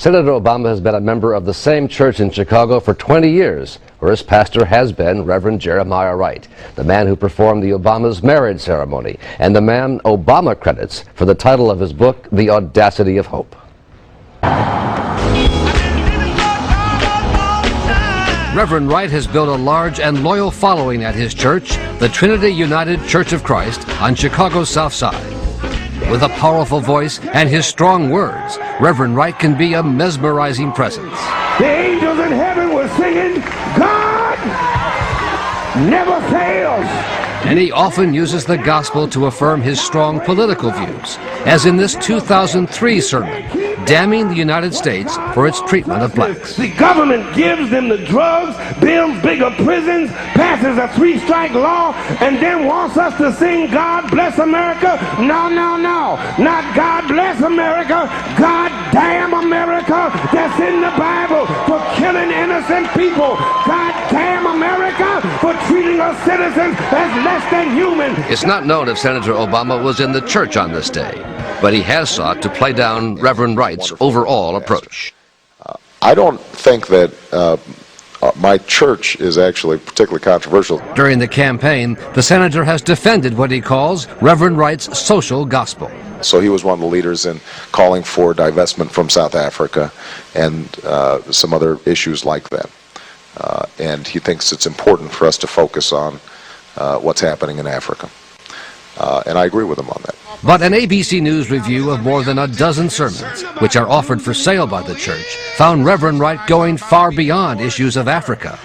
Senator Obama has been a member of the same church in Chicago for 20 years, where his pastor has been Reverend Jeremiah Wright, the man who performed the Obama's marriage ceremony, and the man Obama credits for the title of his book, The Audacity of Hope. Reverend Wright has built a large and loyal following at his church, the Trinity United Church of Christ, on Chicago's South Side. With a powerful voice and his strong words, Reverend Wright can be a mesmerizing presence. The angels in heaven were singing, God never fails. And he often uses the gospel to affirm his strong political views, as in this 2003 sermon, damning the United States for its treatment of blacks. The government gives them the drugs, builds bigger prisons, passes a 3-strike law, and then wants us to sing God Bless America? No, no, no. Not God Bless America. God damn America. That's in the Bible for killing innocent people. God damn America for treating us citizens as less than human. It's not known if Senator Obama was in the church on this day, but he has sought to play down Reverend Wright's overall approach. I don't think that my church is actually particularly controversial. During the campaign, the senator has defended what he calls Reverend Wright's social gospel. So he was one of the leaders in calling for divestment from South Africa and some other issues like that. And he thinks it's important for us to focus on what's happening in Africa. And I agree with him on that. But an ABC News review of more than a dozen sermons, which are offered for sale by the church, found Reverend Wright going far beyond issues of Africa.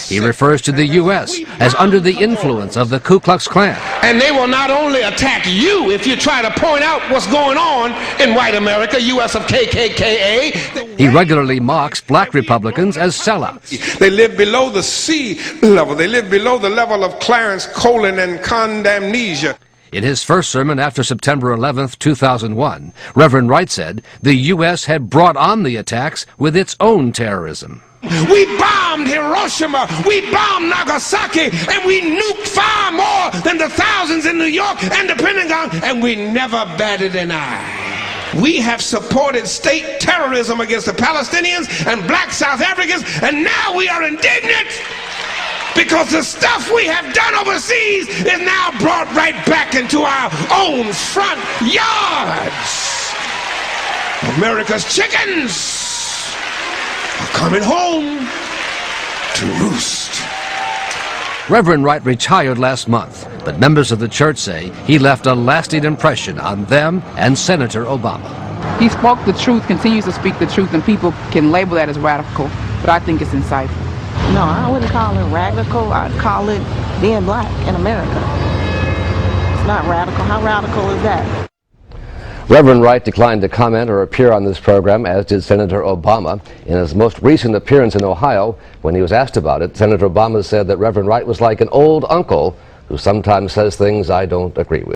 He refers to the U.S. as under the influence of the Ku Klux Klan. And they will not only attack you if you try to point out what's going on in white America, U.S. of KKKA. He regularly mocks black Republicans as sellouts. They live below the sea level. They live below the level of Clarence Colin and condemnesia. In his first sermon after September 11th, 2001, Reverend Wright said the U.S. had brought on the attacks with its own terrorism. We bombed Hiroshima, we bombed Nagasaki, and we nuked far more than the thousands in New York and the Pentagon, and we never batted an eye. We have supported state terrorism against the Palestinians and black South Africans, and now we are indignant because the stuff we have done overseas is now brought right back into our own front yards. America's chickens are coming home to roost. Reverend Wright retired last month, but members of the church say he left a lasting impression on them and Senator Obama. He spoke the truth, continues to speak the truth, and people can label that as radical, but I think it's insightful. No, I wouldn't call it radical. I'd call it being black in America. It's not radical. How radical is that? Reverend Wright declined to comment or appear on this program, as did Senator Obama. In his most recent appearance in Ohio, when he was asked about it, Senator Obama said that Reverend Wright was like an old uncle who sometimes says things I don't agree with.